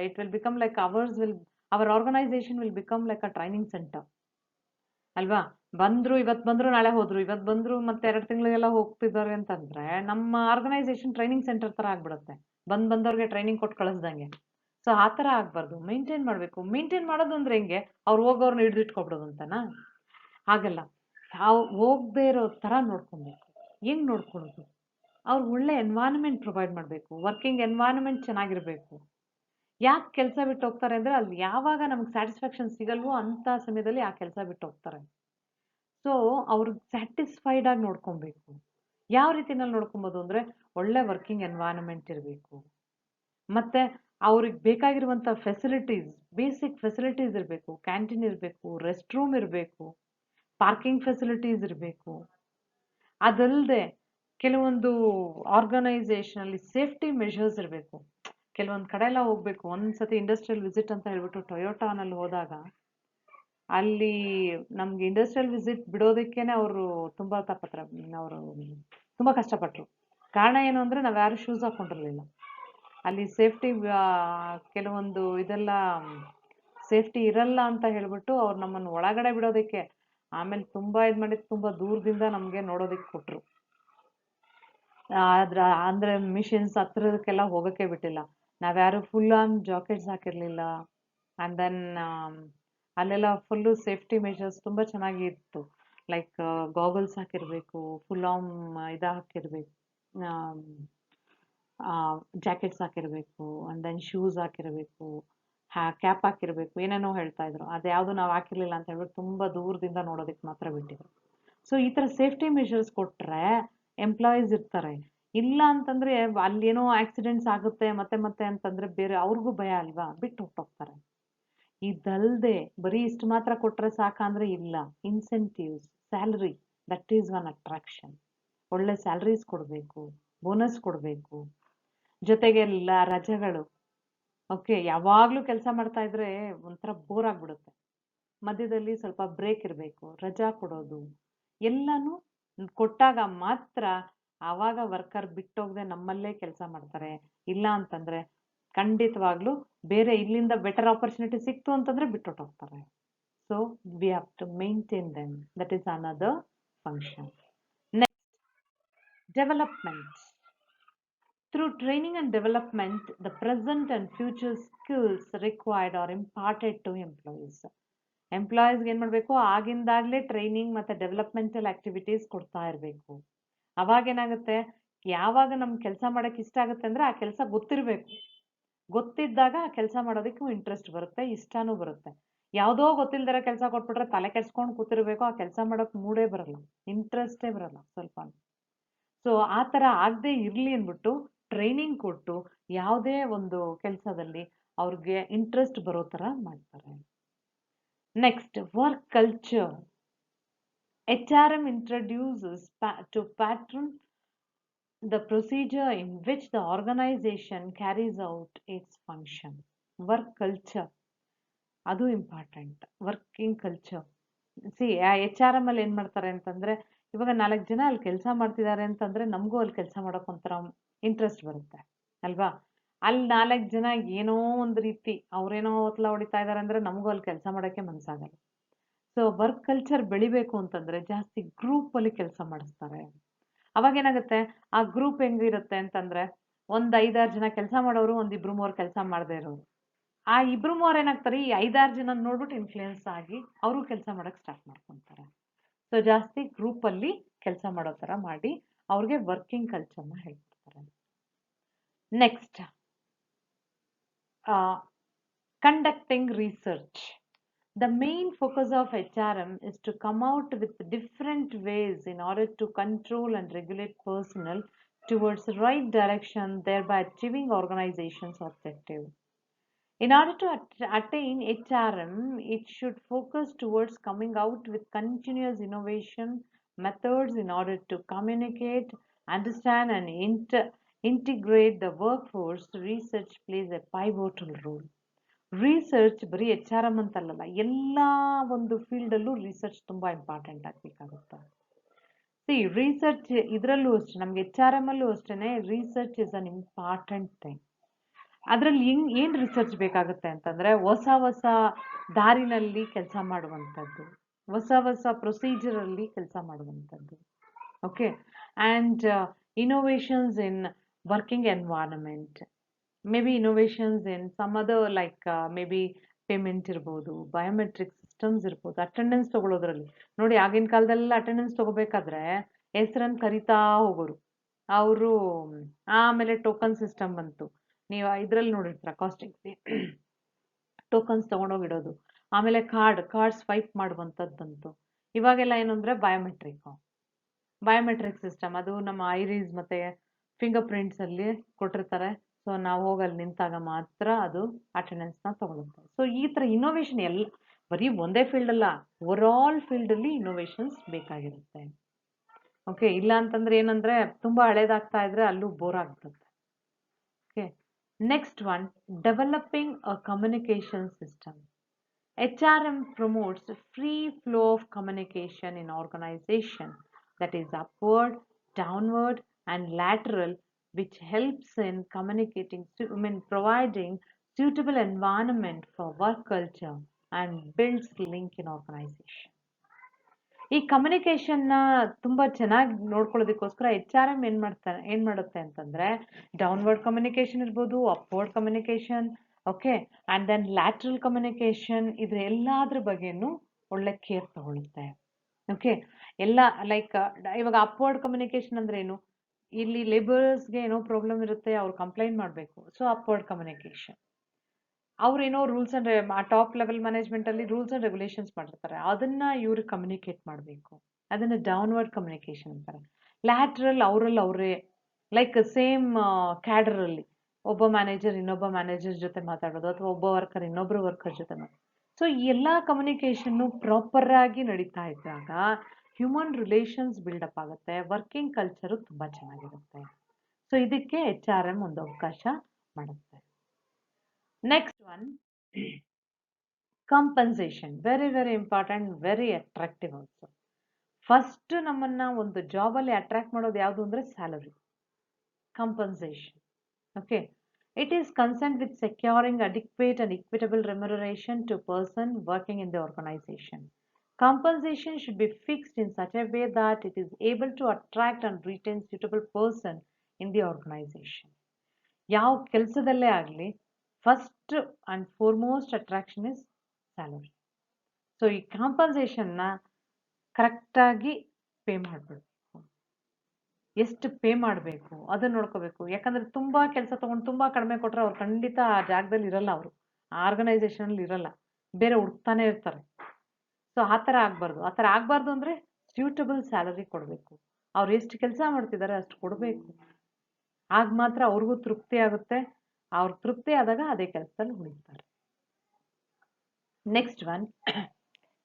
it will become like our organisation will become like a training centre ಅಲ್ವಾ. ಇವತ್ತು ಬಂದ್ರು ನಾಳೆ ಹೋದ್ರು, ಇವತ್ತು ಬಂದ್ರು ಮತ್ತೆ 2 ತಿಂಗಳಿಗೆಲ್ಲ ಹೋಗ್ತಿದ್ದಾರೆ ಅಂತಂದ್ರೆ ನಮ್ಮ ಆರ್ಗನೈಸೇಷನ್ ಟ್ರೈನಿಂಗ್ ಸೆಂಟರ್ ತರ ಆಗ್ಬಿಡುತ್ತೆ, ಬಂದವ್ರಿಗೆ ಟ್ರೈನಿಂಗ್ ಕೊಟ್ಟು ಕಳಿಸ್ದಂಗೆ. ಸೊ ಆ ಥರ ಆಗ್ಬಾರ್ದು, ಮೇಂಟೈನ್ ಮಾಡಬೇಕು. ಮೇಂಟೈನ್ ಮಾಡೋದು ಅಂದ್ರೆ ಹೆಂಗೆ? ಅವ್ರು ಹೋಗೋರ್ನ ಹಿಡಿದಿಟ್ಕೊಬಿಡೋದು ಅಂತನಾ? ಹಾಗಲ್ಲ, ಹೋಗದೆ ಇರೋ ಥರ ನೋಡ್ಕೊಬೇಕು. ಹೆಂಗ್ ನೋಡ್ಕೊಳ್ಳೋದು? ಅವ್ರು ಒಳ್ಳೆ ಎನ್ವೈರನ್ಮೆಂಟ್ ಪ್ರೊವೈಡ್ ಮಾಡಬೇಕು, ವರ್ಕಿಂಗ್ ಎನ್ವೈರನ್ಮೆಂಟ್ ಚೆನ್ನಾಗಿರಬೇಕು. ಯಾಕೆ ಕೆಲಸ ಬಿಟ್ಟು ಹೋಗ್ತಾರೆ ಅಂದರೆ ಅಲ್ಲಿ ಯಾವಾಗ ನಮ್ಗೆ ಸ್ಯಾಟಿಸ್ಫ್ಯಾಕ್ಷನ್ ಸಿಗಲ್ವೋ ಅಂಥ ಸಮಯದಲ್ಲಿ ಆ ಕೆಲಸ ಬಿಟ್ಟು ಹೋಗ್ತಾರೆ. ಸೊ ಅವ್ರಿಗೆ ಸ್ಯಾಟಿಸ್ಫೈಡ್ ಆಗಿ ನೋಡ್ಕೊಬೇಕು. ಯಾವ ರೀತಿನಲ್ಲಿ ನೋಡ್ಕೊಬೋದು ಅಂದರೆ ಒಳ್ಳೆ ವರ್ಕಿಂಗ್ ಎನ್ವೈರನ್ಮೆಂಟ್ ಇರಬೇಕು, ಮತ್ತು ಅವ್ರಿಗೆ ಬೇಕಾಗಿರುವಂಥ ಫೆಸಿಲಿಟೀಸ್, ಬೇಸಿಕ್ ಫೆಸಿಲಿಟೀಸ್ ಇರಬೇಕು. ಕ್ಯಾಂಟೀನ್ ಇರಬೇಕು, ರೆಸ್ಟ್ ರೂಮ್ ಇರಬೇಕು, ಪಾರ್ಕಿಂಗ್ ಫೆಸಿಲಿಟೀಸ್ ಇರಬೇಕು. ಅದಲ್ಲದೆ ಕೆಲವೊಂದು ಆರ್ಗನೈಸೇಷನಲ್ಲಿ ಸೇಫ್ಟಿ ಮೆಷರ್ಸ್ ಇರಬೇಕು. ಕೆಲವೊಂದು ಕಡೆ ಎಲ್ಲ ಹೋಗ್ಬೇಕು. ಒಂದ್ಸತಿ ಇಂಡಸ್ಟ್ರಿಯಲ್ ವಿಸಿಟ್ ಅಂತ ಹೇಳ್ಬಿಟ್ಟು ಟೊಯೋಟಾನಲ್ಲಿ ಹೋದಾಗ ಅಲ್ಲಿ ನಮ್ಗೆ ಇಂಡಸ್ಟ್ರಿಯಲ್ ವಿಸಿಟ್ ಬಿಡೋದಕ್ಕೇನೆ ಅವರು ತುಂಬ ತುಂಬ ಕಷ್ಟಪಟ್ಟರು. ಕಾರಣ ಏನು ಅಂದರೆ ನಾವು ಯಾರು ಶೂಸ್ ಹಾಕ್ಕೊಂಡಿರಲಿಲ್ಲ. ಅಲ್ಲಿ ಸೇಫ್ಟಿ ಕೆಲವೊಂದು ಇದೆಲ್ಲ ಸೇಫ್ಟಿ ಇರಲ್ಲ ಅಂತ ಹೇಳ್ಬಿಟ್ಟು ಅವ್ರು ನಮ್ಮನ್ನು ಒಳಗಡೆ ಬಿಡೋದಕ್ಕೆ ಆಮೇಲೆ ತುಂಬ ಇದು ಮಾಡಿ ತುಂಬ ದೂರದಿಂದ ನಮಗೆ ನೋಡೋದಕ್ಕೆ ಕೊಟ್ಟರು. ಅಂದರೆ ಮಿಷಿನ್ಸ್ ಹತ್ರಕ್ಕೆಲ್ಲ ಹೋಗೋಕ್ಕೆ ಬಿಟ್ಟಿಲ್ಲ. ನಾವ್ಯಾರು ಫುಲ್ ಆನ್ ಜಾಕೆಟ್ಸ್ ಹಾಕಿರ್ಲಿಲ್ಲ. ಆ್ಯಂಡ್ ದೆನ್ ಅಲ್ಲೆಲ್ಲ ಫುಲ್ಲು ಸೇಫ್ಟಿ ಮೆಷರ್ಸ್ ತುಂಬ ಚೆನ್ನಾಗಿತ್ತು. ಲೈಕ್ ಗಾಗಲ್ಸ್ ಹಾಕಿರಬೇಕು, ಫುಲ್ ಆನ್ ಇದು ಹಾಕಿರಬೇಕು, ಜಾಕೆಟ್ಸ್ ಹಾಕಿರಬೇಕು, ಆ್ಯಂಡ್ ದೆನ್ ಶೂಸ್ ಹಾಕಿರಬೇಕು, ಕ್ಯಾಪ್ ಹಾಕಿರಬೇಕು, ಏನೇನೋ ಹೇಳ್ತಾ ಇದ್ರು. ಅದ್ಯಾವುದು ನಾವು ಹಾಕಿರ್ಲಿಲ್ಲ ಅಂತ ಹೇಳ್ಬಿಟ್ಟು ತುಂಬ ದೂರದಿಂದ ನೋಡೋದಕ್ಕೆ ಮಾತ್ರ ಬಿಟ್ಟಿದ್ರು. ಸೊ ಈ ಥರ ಸೇಫ್ಟಿ ಮೆಷರ್ಸ್ ಕೊಟ್ಟರೆ ಎಂಪ್ಲಾಯೀಸ್ ಇರ್ತಾರೆ. ಇಲ್ಲ ಅಂತಂದರೆ ಅಲ್ಲೇನೋ ಆಕ್ಸಿಡೆಂಟ್ಸ್ ಆಗುತ್ತೆ ಮತ್ತೆ ಮತ್ತೆ ಅಂತಂದರೆ ಬೇರೆ ಅವ್ರಿಗೂ ಭಯ ಅಲ್ವಾ, ಬಿಟ್ಟು ಹೊರ್ಟೋಗ್ತಾರೆ. ಇದಲ್ಲದೆ ಬರೀ ಇಷ್ಟು ಮಾತ್ರ ಕೊಟ್ಟರೆ ಸಾಕಾ ಅಂದರೆ ಇಲ್ಲ. Incentives, salary, that is one attraction. ಒಳ್ಳೆ ಸ್ಯಾಲ್ರೀಸ್ ಕೊಡಬೇಕು, ಬೋನಸ್ ಕೊಡಬೇಕು, ಜೊತೆಗೆ ರಜೆಗಳು. ಓಕೆ, ಯಾವಾಗಲೂ ಕೆಲಸ ಮಾಡ್ತಾ ಇದ್ರೆ ಒಂಥರ ಬೋರ್ ಆಗ್ಬಿಡುತ್ತೆ. ಮಧ್ಯದಲ್ಲಿ ಸ್ವಲ್ಪ ಬ್ರೇಕ್ ಇರಬೇಕು, ರಜಾ ಕೊಡೋದು ಎಲ್ಲನೂ ಕೊಟ್ಟಾಗ ಮಾತ್ರ ಆವಾಗ ವರ್ಕರ್ ಬಿಟ್ಟೋಗದೆ ನಮ್ಮಲ್ಲೇ ಕೆಲಸ ಮಾಡ್ತಾರೆ. ಇಲ್ಲ ಅಂತಂದರೆ ಖಂಡಿತವಾಗ್ಲೂ ಬೇರೆ ಇಲ್ಲಿಂದ ಬೆಟರ್ ಆಪರ್ಚುನಿಟಿ ಸಿಕ್ತು ಅಂತಂದರೆ ಬಿಟ್ಟೊಟ್ಟೋಗ್ತಾರೆ. So we have to maintain them. That is another function. Next, development. Through training and development, the present and future skills required are imparted to employees. ಎಂಪ್ಲಾಯೀಸ್ಗೆ ಏನು ಮಾಡಬೇಕು, ಆಗಿಂದಾಗಲೇ ಟ್ರೈನಿಂಗ್ ಮತ್ತು ಡೆವಲಪ್ಮೆಂಟಲ್ ಆ್ಯಕ್ಟಿವಿಟೀಸ್ ಕೊಡ್ತಾ ಇರಬೇಕು. ಅವಾಗೇನಾಗುತ್ತೆ, ಯಾವಾಗ ನಮ್ಗೆ ಕೆಲಸ ಮಾಡೋಕ್ಕೆ ಇಷ್ಟ ಆಗುತ್ತೆ ಅಂದರೆ ಆ ಕೆಲಸ ಗೊತ್ತಿರಬೇಕು. ಗೊತ್ತಿದ್ದಾಗ ಆ ಕೆಲಸ ಮಾಡೋದಕ್ಕೂ ಇಂಟ್ರೆಸ್ಟ್ ಬರುತ್ತೆ, ಇಷ್ಟನೂ ಬರುತ್ತೆ. ಯಾವುದೋ ಗೊತ್ತಿಲ್ದಿರೋ ಕೆಲಸ ಕೊಟ್ಬಿಟ್ರೆ ತಲೆ ಕೆಡ್ಸ್ಕೊಂಡು ಕೂತಿರ್ಬೇಕು, ಆ ಕೆಲಸ ಮಾಡೋಕ್ಕೆ ಮೂಡೇ ಬರಲ್ಲ, ಇಂಟ್ರೆಸ್ಟೇ ಬರಲ್ಲ ಸ್ವಲ್ಪ. ಸೊ ಆ ಥರ ಆಗದೆ ಇರಲಿ ಅಂದ್ಬಿಟ್ಟು ಟ್ರೈನಿಂಗ್ ಕೊಟ್ಟು ಯಾವುದೇ ಒಂದು ಕೆಲಸದಲ್ಲಿ ಅವ್ರಿಗೆ ಇಂಟ್ರೆಸ್ಟ್ ಬರೋ ಥರ ಮಾಡ್ತಾರೆ. Next, work culture. HRM introduces to pattern the procedure in which the organization carries out its function. Work culture, ಅದು ಇಂಪಾರ್ಟೆಂಟ್. Working culture. HRM ಅಲ್ಲಿ ಏನು ಮಾಡ್ತಾರೆ ಅಂತಂದರೆ, ಇವಾಗ 4 ಜನ ಅಲ್ಲಿ ಕೆಲಸ ಮಾಡ್ತಿದ್ದಾರೆ ಅಂತಂದರೆ ನಮಗೂ ಅಲ್ಲಿ ಕೆಲಸ ಮಾಡೋಕೆ ಒಂಥರ ಇಂಟ್ರೆಸ್ಟ್ ಬರುತ್ತೆ ಅಲ್ವಾ. ಅಲ್ಲಿ 4 ಜನ ಏನೋ ಒಂದು ರೀತಿ ಅವರೇನೋ ಹೊತ್ಲ ಹೊಡಿತಾ ಇದ್ದಾರೆ ಅಂದರೆ ನಮಗೂ ಅಲ್ಲಿ ಕೆಲಸ ಮಾಡೋಕ್ಕೆ ಮನಸ್ಸಾಗಲ್ಲ. ಸೊ ವರ್ಕ್ ಕಲ್ಚರ್ ಬೆಳಿಬೇಕು ಅಂತಂದರೆ ಜಾಸ್ತಿ ಗ್ರೂಪಲ್ಲಿ ಕೆಲಸ ಮಾಡಿಸ್ತಾರೆ. ಅವಾಗೇನಾಗುತ್ತೆ, ಆ ಗ್ರೂಪ್ ಹೆಂಗಿರುತ್ತೆ ಅಂತಂದರೆ ಒಂದು 5-6 ಜನ ಕೆಲಸ ಮಾಡೋರು, ಒಂದು 2-3 ಕೆಲಸ ಮಾಡದೇ ಇರೋರು. ಆ 2-3 ಏನಾಗ್ತಾರೆ, ಈ 5-6 ಜನ ನೋಡ್ಬಿಟ್ಟು ಇನ್ಫ್ಲೂಯೆನ್ಸ್ ಆಗಿ ಅವರು ಕೆಲಸ ಮಾಡೋಕ್ಕೆ ಸ್ಟಾರ್ಟ್ ಮಾಡ್ಕೊತಾರೆ. ಸೊ ಜಾಸ್ತಿ ಗ್ರೂಪಲ್ಲಿ ಕೆಲಸ ಮಾಡೋ ಥರ ಮಾಡಿ ಅವ್ರಿಗೆ ವರ್ಕಿಂಗ್ ಕಲ್ಚರ್ನ ಹೇಳ್ಕೊಡ್ತಾರೆ. Next, conducting research. The main focus of HRM is to come out with different ways in order to control and regulate personnel towards the right direction, thereby achieving organization's objective. In order to attain HRM, it should focus towards coming out with continuous innovation methods in order to communicate, understand, and integrate the workforce. Research plays a pivotal role. Research ಬರೀ HRM ಅಂತಲ್ಲ, ಎಲ್ಲ ಒಂದು ಫೀಲ್ಡಲ್ಲೂ research ತುಂಬ important ಆಗಬೇಕಾಗುತ್ತೆ. Research ಇದರಲ್ಲೂ ಅಷ್ಟೇ, ನಮಗೆ HRM ಅಲ್ಲೂ ಅಷ್ಟೇ research is an important thing. ಅದರಲ್ಲಿ ಏನು ರಿಸರ್ಚ್ ಬೇಕಾಗುತ್ತೆ ಅಂತಂದರೆ, ಹೊಸ ಹೊಸ ದಾರಿನಲ್ಲಿ ಕೆಲಸ ಮಾಡುವಂಥದ್ದು, ಹೊಸ ಹೊಸ ಪ್ರೊಸೀಜರಲ್ಲಿ ಕೆಲಸ ಮಾಡುವಂಥದ್ದು. Okay, and innovations in working environment, maybe innovations in some other like maybe payment ಇರ್ಬೋದು, ಬಯೋಮೆಟ್ರಿಕ್ ಸಿಸ್ಟಮ್ಸ್ ಇರ್ಬೋದು, ಅಟೆಂಡೆನ್ಸ್ ತೊಗೊಳೋದ್ರಲ್ಲಿ ನೋಡಿ. ಆಗಿನ ಕಾಲದಲ್ಲೆಲ್ಲ ಅಟೆಂಡೆನ್ಸ್ ತೊಗೋಬೇಕಾದ್ರೆ ಹೆಸ್ರನ್ನು ಕರಿತಾ ಹೋಗೋರು ಅವರು. ಆಮೇಲೆ ಟೋಕನ್ ಸಿಸ್ಟಮ್ ಬಂತು. ನೀವು ಇದರಲ್ಲಿ ನೋಡಿರ್ತೀರ, ಕಾಸ್ಟಿಂಗ್ ಟೋಕನ್ಸ್ ತೊಗೊಂಡೋಗಿಡೋದು. ಆಮೇಲೆ ಕಾರ್ಡ್ ಸ್ವೈಪ್ ಮಾಡುವಂಥದ್ದು ಬಂತು. ಇವಾಗೆಲ್ಲ ಏನು ಅಂದರೆ ಬಯೋಮೆಟ್ರಿಕ್ ಸಿಸ್ಟಮ್, ಅದು ನಮ್ಮ ಐರೀಸ್ ಮತ್ತು ಫಿಂಗರ್ ಪ್ರಿಂಟ್ಸಲ್ಲಿ ಕೊಟ್ಟಿರ್ತಾರೆ. ಸೊ ನಾವು ಹೋಗಲ್ಲಿ ನಿಂತಾಗ ಮಾತ್ರ ಅದು ಅಟೆಂಡೆನ್ಸ್ನ ತೊಗೊಳುತ್ತೆ. ಸೊ ಈ ಥರ ಇನೋವೇಷನ್ ಎಲ್ಲ ಬರೀ ಒಂದೇ ಫೀಲ್ಡಲ್ಲ, ಓವರಾಲ್ ಫೀಲ್ಡಲ್ಲಿ ಇನೋವೇಷನ್ಸ್ ಬೇಕಾಗಿರುತ್ತೆ. ಓಕೆ, ಇಲ್ಲ ಅಂತಂದರೆ ಏನಂದರೆ ತುಂಬ ಹಳೇದಾಗ್ತಾ ಇದ್ದರೆ ಅಲ್ಲೂ ಬೋರ್ ಆಗ್ತದೆ. Okay, next one, developing a communication system. HRM promotes a free flow of communication in organization, that is upward, downward, and lateral, which helps in communicating, providing suitable environment for work culture and builds link in organization. ಈ ಕಮ್ಯುನಿಕೇಶನ್ನ ತುಂಬಾ ಚೆನ್ನಾಗಿ ನೋಡ್ಕೊಳ್ಳೋದಕ್ಕೋಸ್ಕರ HRM ಏನ್ ಮಾಡುತ್ತೆ ಅಂತಂದ್ರೆ downward communication ಇರ್ಬೋದು, upward communication, okay, and then lateral communication, ಇದ್ರ ಎಲ್ಲಾದ್ರ ಬಗ್ಗೆನೂ ಒಳ್ಳೆ ಕೇರ್ ತಗೊಳುತ್ತೆ. ಓಕೆ, ಎಲ್ಲ ಲೈಕ್ ಇವಾಗ ಅಪ್ವರ್ಡ್ ಕಮ್ಯುನಿಕೇಶನ್ ಅಂದ್ರೆ ಏನು? ಇಲ್ಲಿ ಲೇಬರ್ಸ್ಗೆ ಏನೋ ಪ್ರಾಬ್ಲಮ್ ಇರುತ್ತೆ, ಅವ್ರು ಕಂಪ್ಲೇಂಟ್ ಮಾಡಬೇಕು, ಸೊ ಅಪ್ವರ್ಡ್ ಕಮ್ಯುನಿಕೇಶನ್. ಅವ್ರೇನೋ rules and top level management ಅಲ್ಲಿ ರೂಲ್ಸ್ ಅಂಡ್ ರೆಗ್ಯುಲೇಷನ್ಸ್ ಮಾಡಿರ್ತಾರೆ, ಅದನ್ನ ಇವ್ರು ಕಮ್ಯುನಿಕೇಟ್ ಮಾಡಬೇಕು, ಅದನ್ನ ಡೌನ್ವರ್ಡ್ ಕಮ್ಯುನಿಕೇಶನ್ ಅಂತಾರೆ. ಲ್ಯಾಟ್ರಲ್ ಅವರೇ ಲೈಕ್ ಸೇಮ್ ಕ್ಯಾಡರ್ ಅಲ್ಲಿ ಒಬ್ಬ ಮ್ಯಾನೇಜರ್ ಇನ್ನೊಬ್ಬ ಮ್ಯಾನೇಜರ್ ಜೊತೆ ಮಾತಾಡೋದು, ಅಥವಾ ಒಬ್ಬ ವರ್ಕರ್ ಇನ್ನೊಬ್ರು ವರ್ಕರ್ ಜೊತೆ ಮಾತಾಡೋದು. ಸೊ ಈ ಎಲ್ಲಾ ಕಮ್ಯುನಿಕೇಶನ್ ಪ್ರಾಪರ್ ಆಗಿ ನಡೀತಾ ಇದ್ದಾಗ ಹ್ಯೂಮನ್ ರಿಲೇಷನ್ಸ್ ಬಿಲ್ಡಪ್ ಆಗುತ್ತೆ, ವರ್ಕಿಂಗ್ ಕಲ್ಚರು ತುಂಬಾ ಚೆನ್ನಾಗಿರುತ್ತೆ. ಸೊ ಇದಕ್ಕೆ HRM ಒಂದು ಅವಕಾಶ ಮಾಡುತ್ತೆ. Next one, compensation. Very very important, very attractive also. First ನಮ್ಮನ್ನ ಒಂದು ಜಾಬ್ ಅಲ್ಲಿ ಅಟ್ರಾಕ್ಟ್ ಮಾಡೋದು ಯಾವುದು ಅಂದ್ರೆ salary, compensation. Okay, it is concerned with securing adequate and equitable remuneration to a person working in the organization. Compensation should be fixed in such a way that it is able to attract and retain suitable person in the organization. ಯಾವ ಕೆಲಸದಲ್ಲೇ ಆಗಲಿ first and foremost attraction is salary. So ಈ ಕಾಂಪನ್ಸೇಷನ್ನ ಕರೆಕ್ಟಾಗಿ pay ಮಾಡಬೇಕು. ಎಷ್ಟು pay ಮಾಡಬೇಕು ಅದನ್ನ ನೋಡ್ಕೋಬೇಕು. ಯಾಕಂದ್ರೆ ತುಂಬಾ ಕೆಲಸ ತಗೊಂಡು ತುಂಬಾ ಕಡಿಮೆ ಕೊಟ್ರೆ ಅವ್ರು ಖಂಡಿತ ಆ ಜಾಗದಲ್ಲಿ ಇರಲ್ಲ, ಅವರು ಆ ಆರ್ಗನೈಸೇಷನ್ ಅಲ್ಲಿ ಇರಲ್ಲ, ಬೇರೆ ಹುಡುಕ್ತಾನೆ ಇರ್ತಾರೆ. ಸೊ ಆ ಥರ ಆಗಬಾರ್ದು ಅಂದ್ರೆ ಸ್ಯೂಟಬಲ್ ಸ್ಯಾಲರಿ ಕೊಡಬೇಕು. ಅವ್ರು ಎಷ್ಟು ಕೆಲಸ ಮಾಡ್ತಿದ್ದಾರೆ ಅಷ್ಟು ಕೊಡಬೇಕು. ಆಗ ಮಾತ್ರ ಅವ್ರಿಗೂ ತೃಪ್ತಿ ಆಗುತ್ತೆ, ಅವ್ರ ತೃಪ್ತಿ ಆದಾಗ ಅದೇ ಕೆಲಸದಲ್ಲಿ ಉಳಿತಾರೆ. Next one,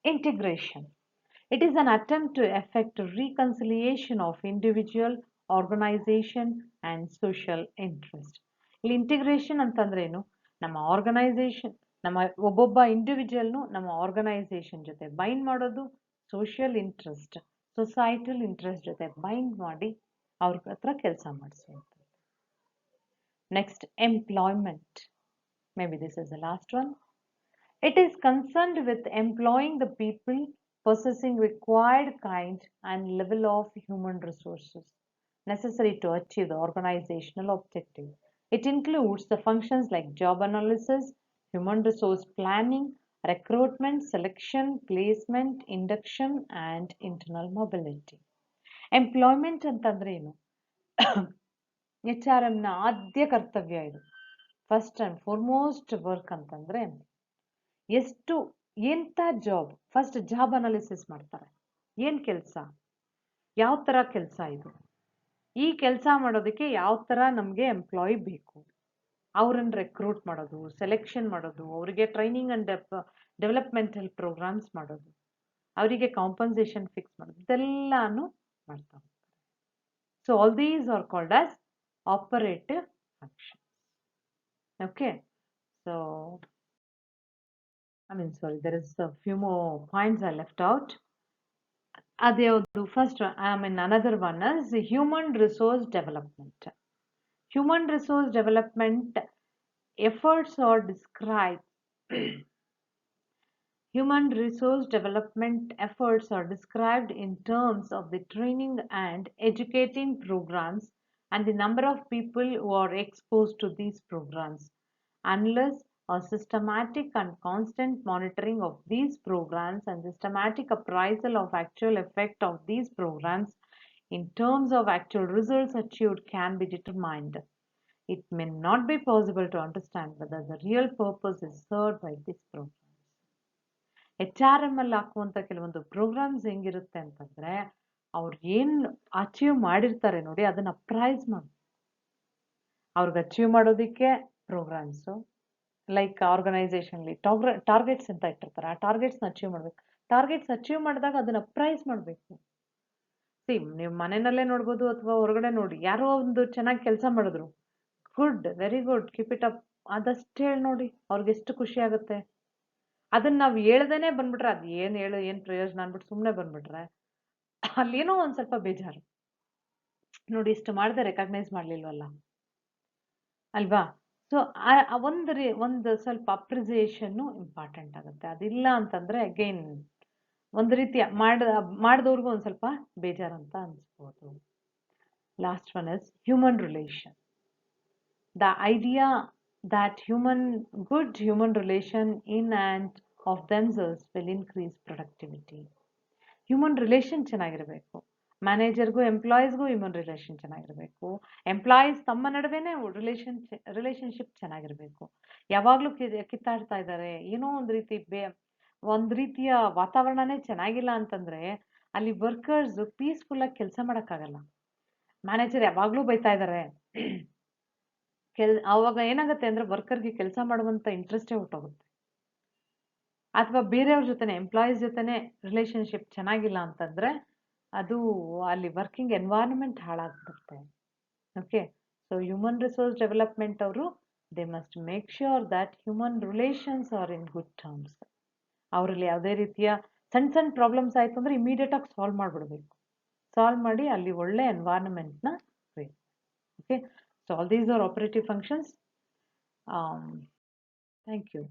integration. It is an attempt to effect a reconciliation of individual, organization and social interest. ಇಲ್ಲಿ ಇಂಟಿಗ್ರೇಷನ್ ಅಂತಂದ್ರೆ ಏನು? ನಮ್ಮ ಆರ್ಗನೈಸೇಷನ್, ನಮ್ಮ ಒಬ್ಬೊಬ್ಬ ಇಂಡಿವಿಜುವಲ್ನು ನಮ್ಮ ಆರ್ಗನೈಸೇಷನ್ ಜೊತೆ ಬೈಂಡ್ ಮಾಡೋದು, ಸೋಷಿಯಲ್ ಇಂಟ್ರೆಸ್ಟ್, ಸೊಸೈಟಲ್ ಇಂಟ್ರೆಸ್ಟ್ ಜೊತೆ ಬೈಂಡ್ ಮಾಡಿ ಅವ್ರ ಹತ್ರ ಕೆಲಸ ಮಾಡಿಸುವಂಥದ್ದು. Next, employment. Maybe this is the last one. It is concerned with employing the people possessing required kind and level of human resources necessary to achieve the organizational objective. It includes the functions like job analysis, human resource planning, recruitment, selection, placement, induction, and internal mobility. Employment ಅಂತಂದ್ರೆ ಏನು? HRM ನ ಆದ್ಯ ಕರ್ತವ್ಯ ಇದು. First and foremost work ಅಂತಂದ್ರೆ ಎಂಥ job, first job analysis ಮಾಡ್ತಾರೆ. ಏನ್ ಕೆಲಸ, ಯಾವ ತರ ಕೆಲಸ ಇದು, ಈ ಕೆಲಸ ಮಾಡೋದಕ್ಕೆ ಯಾವ ತರ ನಮ್ಗೆ ಎಂಪ್ಲಾಯಿ ಬೇಕು, ಅವ್ರನ್ನ ರೆಕ್ರೂಟ್ ಮಾಡೋದು, ಸೆಲೆಕ್ಷನ್ ಮಾಡೋದು, ಅವರಿಗೆ ಟ್ರೈನಿಂಗ್ ಅಂಡ್ ಡೆವಲಪ್ಮೆಂಟಲ್ ಪ್ರೋಗ್ರಾಮ್ಸ್ ಮಾಡೋದು, ಅವರಿಗೆ ಕಾಂಪನ್ಸೇಷನ್ ಫಿಕ್ಸ್ ಮಾಡೋದು, ಇದೆಲ್ಲಾನು ಮಾಡ್ತಾ ಹೋಗ್ತಾರೆ. So all these are called as operative function. Okay, so there is a few more points I left out. First, another one is human resource development. Human resource development efforts are described. Human resource development efforts are described in terms of the training and educating programs and the number of people who are exposed to these programs. Unless a systematic and constant monitoring of these programs and systematic appraisal of actual effect of these programs in terms of actual results achieved can be determined, it may not be possible to understand whether the real purpose is served by this program. HRM ಅಲ್ಲಿ ಹಾಕುವಂತ ಕೆಲವೊಂದು programmes ಹೆಂಗಿರುತ್ತೆ ಅಂತಂದ್ರೆ ಅವ್ರು ಏನ್ achieve ಮಾಡಿರ್ತಾರೆ ನೋಡಿ, ಅದನ್ನ ಅಪ್ರೈಸ್ ಮಾಡಿ ಅವ್ರಿಗೆ ಅಚೀವ್ ಮಾಡೋದಿಕ್ಕೆ ಪ್ರೋಗ್ರಾಮ್ಸು, ಲೈಕ್ ಆರ್ಗನೈಸೇಷನ್ಲಿ ಟಾರ್ಗೆಟ್ಸ್ ಅಂತ ಇಟ್ಟಿರ್ತಾರೆ, ಆ ಟಾರ್ಗೆಟ್ಸ್ನ ಅಚೀವ್ ಮಾಡ್ಬೇಕು. ಟಾರ್ಗೆಟ್ಸ್ ಅಚೀವ್ ಮಾಡಿದಾಗ ಅದನ್ನ ಪ್ರೈಸ್ ಮಾಡಬೇಕು. ನೀವು ಮನೆಯಲ್ಲೇ ನೋಡ್ಬೋದು ಅಥವಾ ಹೊರಗಡೆ ನೋಡಿ, ಯಾರೋ ಒಂದು ಚೆನ್ನಾಗಿ ಕೆಲಸ ಮಾಡಿದ್ರು, good, very good, keep it up, ಅದಷ್ಟು ಹೇಳಿ ನೋಡಿ, ಅವ್ರಿಗೆ ಎಷ್ಟು ಖುಷಿ ಆಗುತ್ತೆ. ಅದನ್ನ ನಾವು ಹೇಳ್ದೇನೆ ಬಂದ್ಬಿಟ್ರೆ ಅದು ಏನ್ ಹೇಳು ಏನ್ ಪ್ರಯೋಜನ ಅನ್ಬಿಟ್ಟು ಸುಮ್ಮನೆ ಬಂದ್ಬಿಟ್ರೆ ಅಲ್ಲೇನೋ ಒಂದ್ ಸ್ವಲ್ಪ ಬೇಜಾರು. ನೋಡಿ ಇಷ್ಟು ಮಾಡದೆ ರೆಕಗ್ನೈಸ್ ಮಾಡ್ಲಿಲ್ವಲ್ಲ ಅಲ್ವಾ? ಸೊ ಒಂದು ಸ್ವಲ್ಪ ಅಪ್ರಿಸಿಯೇಷನ್ ಇಂಪಾರ್ಟೆಂಟ್ ಆಗುತ್ತೆ. ಅದಿಲ್ಲ ಅಂತಂದ್ರೆ ಅಗೈನ್ ಒಂದು ರೀತಿಯ ಮಾಡಿದವ್ರಿಗೂ ಒಂದು ಸ್ವಲ್ಪ ಬೇಜಾರಂತ ಅನಿಸ್ಬೋದು. Last one is human relation. The idea that good human relation in and of themselves will increase productivity. Human relation ಚೆನ್ನಾಗಿರಬೇಕು. ಮ್ಯಾನೇಜರ್ಗೂ ಎಂಪ್ಲಾಯೀಸ್ಗೂ ಹ್ಯೂಮನ್ ರಿಲೇಷನ್ ಚೆನ್ನಾಗಿರಬೇಕು. ಎಂಪ್ಲಾಯೀಸ್ ತಮ್ಮ ನಡುವೆನೇ ರಿಲೇಷನ್ಶಿಪ್ ಚೆನ್ನಾಗಿರಬೇಕು. ಯಾವಾಗಲೂ ಕಿತ್ತಾಡ್ತಾ ಇದ್ದಾರೆ, ಏನೋ ಒಂದು ರೀತಿಯ ವಾತಾವರಣನೇ ಚೆನ್ನಾಗಿಲ್ಲ ಅಂತಂದ್ರೆ ಅಲ್ಲಿ ವರ್ಕರ್ಸ್ ಪೀಸ್ಫುಲ್ಲಾಗಿ ಕೆಲಸ ಮಾಡೋಕ್ಕಾಗಲ್ಲ. ಮ್ಯಾನೇಜರ್ ಯಾವಾಗಲೂ ಬೈತಾ ಇದ್ದಾರೆ, ಅವಾಗ ಏನಾಗುತ್ತೆ ಅಂದ್ರೆ ವರ್ಕರ್ಗೆ ಕೆಲಸ ಮಾಡುವಂತ ಇಂಟ್ರೆಸ್ಟೇ ಹೊರಟೋಗುತ್ತೆ. ಅಥವಾ ಬೇರೆಯವ್ರ ಜೊತೆನೆ ಎಂಪ್ಲಾಯೀಸ್ ಜೊತೆನೆ ರಿಲೇಶನ್ಶಿಪ್ ಚೆನ್ನಾಗಿಲ್ಲ ಅಂತಂದ್ರೆ ಅದು ಅಲ್ಲಿ ವರ್ಕಿಂಗ್ ಎನ್ವೈರನ್ಮೆಂಟ್ ಹಾಳಾಗ್ಬಿಡುತ್ತೆ. Okay, so human resource development ಅವರು they must make sure that human relations are in good terms. ಅವರಲ್ಲಿ ಯಾವುದೇ ರೀತಿಯ ಸಣ್ಣ ಪ್ರಾಬ್ಲಮ್ಸ್ ಆಯ್ತು ಅಂದ್ರೆ ಇಮಿಡಿಯೇಟ್ ಆಗಿ ಸಾಲ್ವ್ ಮಾಡಿ ಅಲ್ಲಿ ಒಳ್ಳೆ ಎನ್ವೈರನ್ಮೆಂಟ್ನ create. Okay, so all these are operative functions. Thank you.